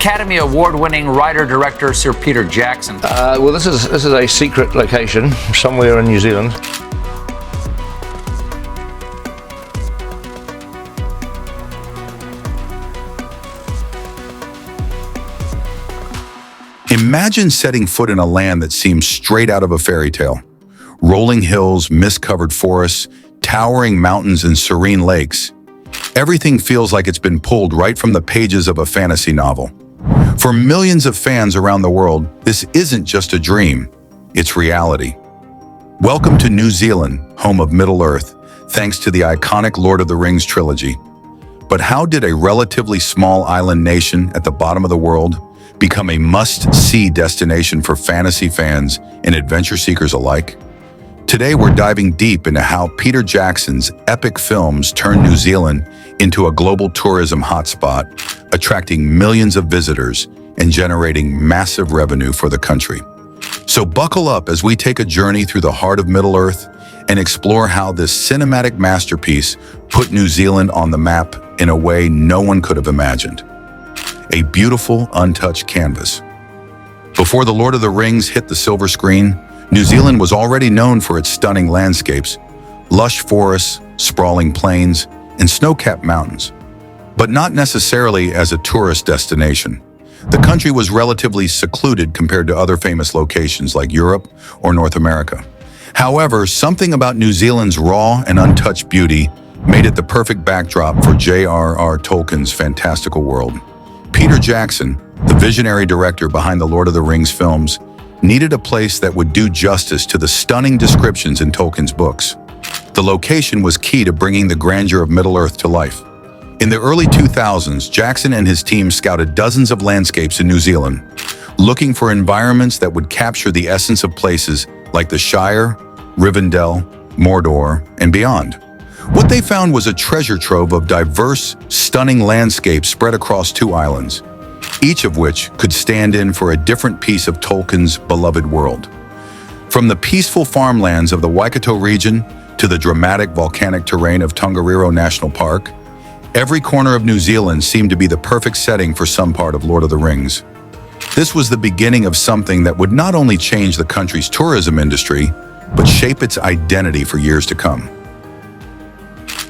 Academy Award-winning writer-director Sir Peter Jackson. Well, this is a secret location somewhere in New Zealand. Imagine setting foot in a land that seems straight out of a fairy tale. Rolling hills, mist-covered forests, towering mountains, and serene lakes. Everything feels like it's been pulled right from the pages of a fantasy novel. For millions of fans around the world, this isn't just a dream, it's reality. Welcome to New Zealand, home of Middle-earth, thanks to the iconic Lord of the Rings trilogy. But how did a relatively small island nation at the bottom of the world become a must-see destination for fantasy fans and adventure seekers alike? Today, we're diving deep into how Peter Jackson's epic films turned New Zealand into a global tourism hotspot, attracting millions of visitors and generating massive revenue for the country. So buckle up as we take a journey through the heart of Middle-earth and explore how this cinematic masterpiece put New Zealand on the map in a way no one could have imagined. A beautiful, untouched canvas. Before The Lord of the Rings hit the silver screen, New Zealand was already known for its stunning landscapes, lush forests, sprawling plains, and snow-capped mountains. But not necessarily as a tourist destination. The country was relatively secluded compared to other famous locations like Europe or North America. However, something about New Zealand's raw and untouched beauty made it the perfect backdrop for J.R.R. Tolkien's fantastical world. Peter Jackson, the visionary director behind the Lord of the Rings films, needed a place that would do justice to the stunning descriptions in Tolkien's books. The location was key to bringing the grandeur of Middle-earth to life. In the early 2000s, Jackson and his team scouted dozens of landscapes in New Zealand, looking for environments that would capture the essence of places like the Shire, Rivendell, Mordor, and beyond. What they found was a treasure trove of diverse, stunning landscapes spread across 2 islands, each of which could stand in for a different piece of Tolkien's beloved world. From the peaceful farmlands of the Waikato region to the dramatic volcanic terrain of Tongariro National Park, every corner of New Zealand seemed to be the perfect setting for some part of Lord of the Rings. This was the beginning of something that would not only change the country's tourism industry, but shape its identity for years to come.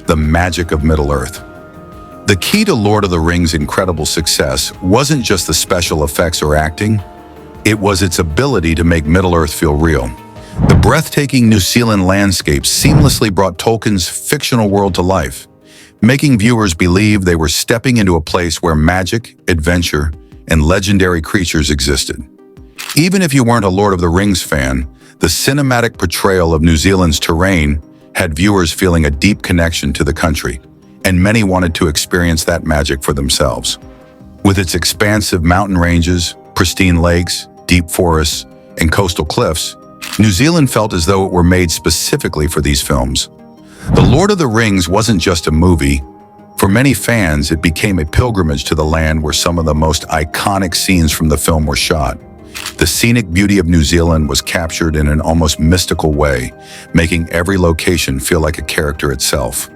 The magic of Middle-earth. The key to Lord of the Rings' incredible success wasn't just the special effects or acting, it was its ability to make Middle-earth feel real. The breathtaking New Zealand landscapes seamlessly brought Tolkien's fictional world to life, making viewers believe they were stepping into a place where magic, adventure, and legendary creatures existed. Even if you weren't a Lord of the Rings fan, the cinematic portrayal of New Zealand's terrain had viewers feeling a deep connection to the country, and many wanted to experience that magic for themselves. With its expansive mountain ranges, pristine lakes, deep forests, and coastal cliffs, New Zealand felt as though it were made specifically for these films. The Lord of the Rings wasn't just a movie. For many fans, it became a pilgrimage to the land where some of the most iconic scenes from the film were shot. The scenic beauty of New Zealand was captured in an almost mystical way, making every location feel like a character itself.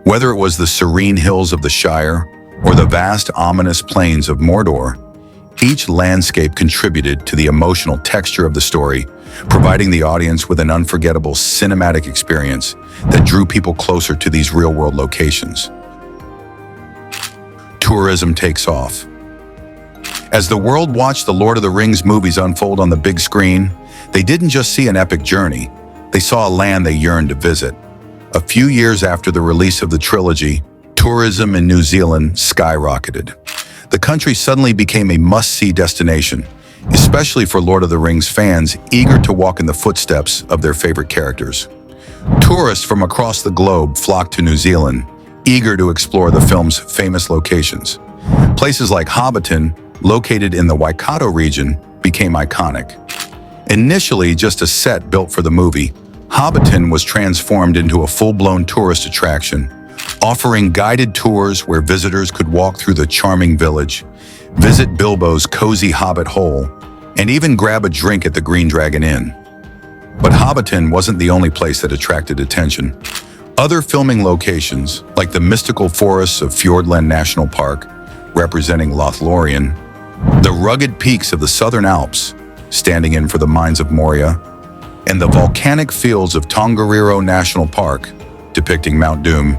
Whether it was the serene hills of the Shire or the vast, ominous plains of Mordor, each landscape contributed to the emotional texture of the story, providing the audience with an unforgettable cinematic experience that drew people closer to these real-world locations. Tourism takes off. As the world watched the Lord of the Rings movies unfold on the big screen, they didn't just see an epic journey, they saw a land they yearned to visit. A few years after the release of the trilogy, tourism in New Zealand skyrocketed. The country suddenly became a must-see destination, especially for Lord of the Rings fans eager to walk in the footsteps of their favorite characters. Tourists from across the globe flocked to New Zealand, eager to explore the film's famous locations. Places like Hobbiton, located in the Waikato region, became iconic. Initially just a set built for the movie, Hobbiton was transformed into a full-blown tourist attraction, offering guided tours where visitors could walk through the charming village, visit Bilbo's cozy hobbit hole, and even grab a drink at the Green Dragon Inn. But Hobbiton wasn't the only place that attracted attention. Other filming locations, like the mystical forests of Fiordland National Park, representing Lothlorien, The rugged peaks of the Southern Alps, standing in for the mines of Moria, and the volcanic fields of Tongariro National Park, depicting Mount Doom,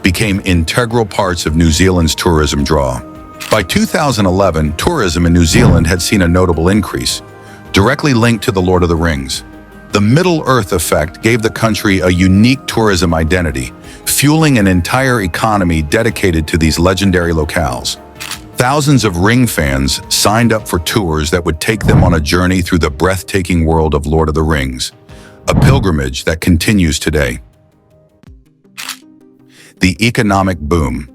became integral parts of New Zealand's tourism draw. By 2011, tourism in New Zealand had seen a notable increase, directly linked to The Lord of the Rings. The Middle-earth effect gave the country a unique tourism identity, fueling an entire economy dedicated to these legendary locales. Thousands of Ring fans signed up for tours that would take them on a journey through the breathtaking world of Lord of the Rings, a pilgrimage that continues today. The economic boom.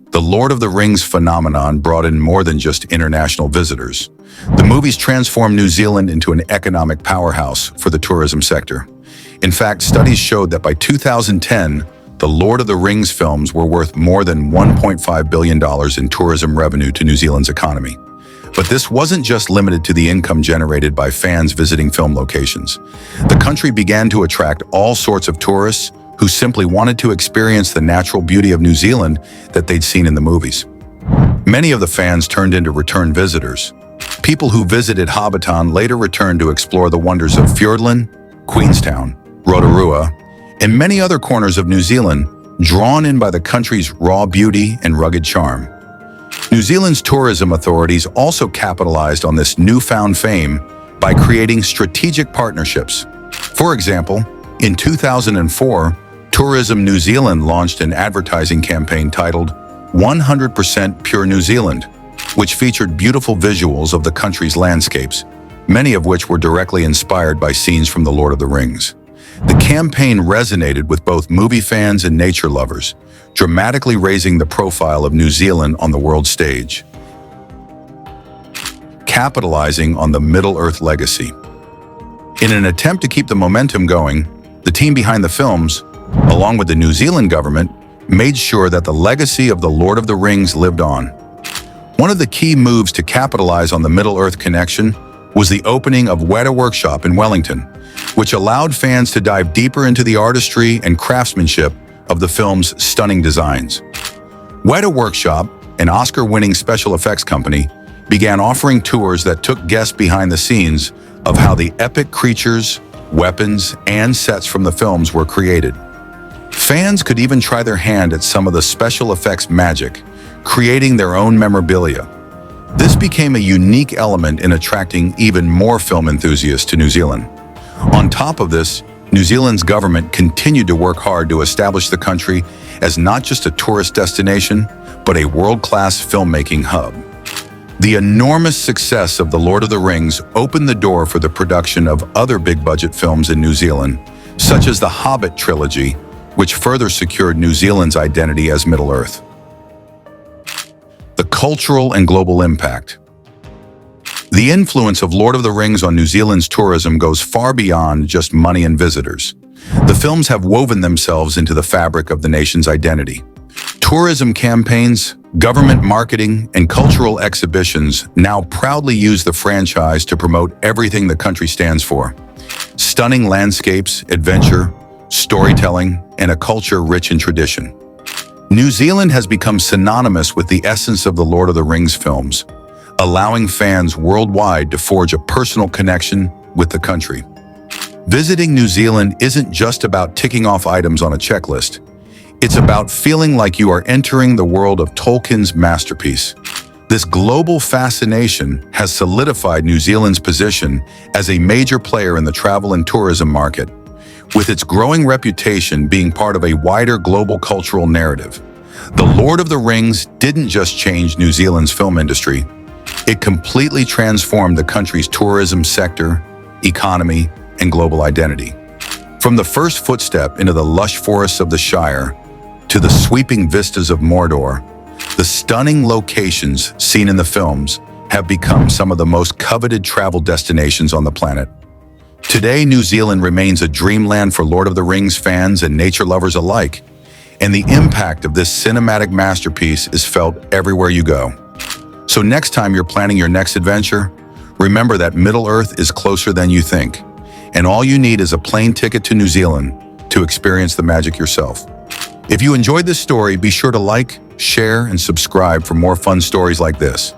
The Lord of the Rings phenomenon brought in more than just international visitors. The movies transformed New Zealand into an economic powerhouse for the tourism sector. In fact, studies showed that by 2010, the Lord of the Rings films were worth more than $1.5 billion in tourism revenue to New Zealand's economy. But this wasn't just limited to the income generated by fans visiting film locations. The country began to attract all sorts of tourists who simply wanted to experience the natural beauty of New Zealand that they'd seen in the movies. Many of the fans turned into return visitors. People who visited Hobbiton later returned to explore the wonders of Fiordland, Queenstown, Rotorua, and many other corners of New Zealand, drawn in by the country's raw beauty and rugged charm. New Zealand's tourism authorities also capitalized on this newfound fame by creating strategic partnerships. For example, in 2004, Tourism New Zealand launched an advertising campaign titled 100% Pure New Zealand, which featured beautiful visuals of the country's landscapes, many of which were directly inspired by scenes from The Lord of the Rings. The campaign resonated with both movie fans and nature lovers, dramatically raising the profile of New Zealand on the world stage. Capitalizing on the Middle-earth legacy. In an attempt to keep the momentum going, the team behind the films, along with the New Zealand government, made sure that the legacy of The Lord of the Rings lived on. One of the key moves to capitalize on the Middle-earth connection was the opening of Weta Workshop in Wellington, which allowed fans to dive deeper into the artistry and craftsmanship of the film's stunning designs. Weta Workshop, an Oscar-winning special effects company, began offering tours that took guests behind the scenes of how the epic creatures, weapons, and sets from the films were created. Fans could even try their hand at some of the special effects magic, creating their own memorabilia. This became a unique element in attracting even more film enthusiasts to New Zealand. On top of this, New Zealand's government continued to work hard to establish the country as not just a tourist destination, but a world-class filmmaking hub. The enormous success of The Lord of the Rings opened the door for the production of other big-budget films in New Zealand, such as the Hobbit trilogy, which further secured New Zealand's identity as Middle-earth. The cultural and global impact. The influence of Lord of the Rings on New Zealand's tourism goes far beyond just money and visitors. The films have woven themselves into the fabric of the nation's identity. Tourism campaigns, government marketing, and cultural exhibitions now proudly use the franchise to promote everything the country stands for. Stunning landscapes, adventure, storytelling, and a culture rich in tradition. New Zealand has become synonymous with the essence of the Lord of the Rings films, allowing fans worldwide to forge a personal connection with the country. Visiting New Zealand isn't just about ticking off items on a checklist. It's about feeling like you are entering the world of Tolkien's masterpiece. This global fascination has solidified New Zealand's position as a major player in the travel and tourism market, with its growing reputation being part of a wider global cultural narrative. The Lord of the Rings didn't just change New Zealand's film industry, it completely transformed the country's tourism sector, economy, and global identity. From the first footstep into the lush forests of the Shire to the sweeping vistas of Mordor, the stunning locations seen in the films have become some of the most coveted travel destinations on the planet. Today, New Zealand remains a dreamland for Lord of the Rings fans and nature lovers alike, and the impact of this cinematic masterpiece is felt everywhere you go. So next time you're planning your next adventure, remember that Middle-earth is closer than you think, and all you need is a plane ticket to New Zealand to experience the magic yourself. If you enjoyed this story, be sure to like, share, and subscribe for more fun stories like this.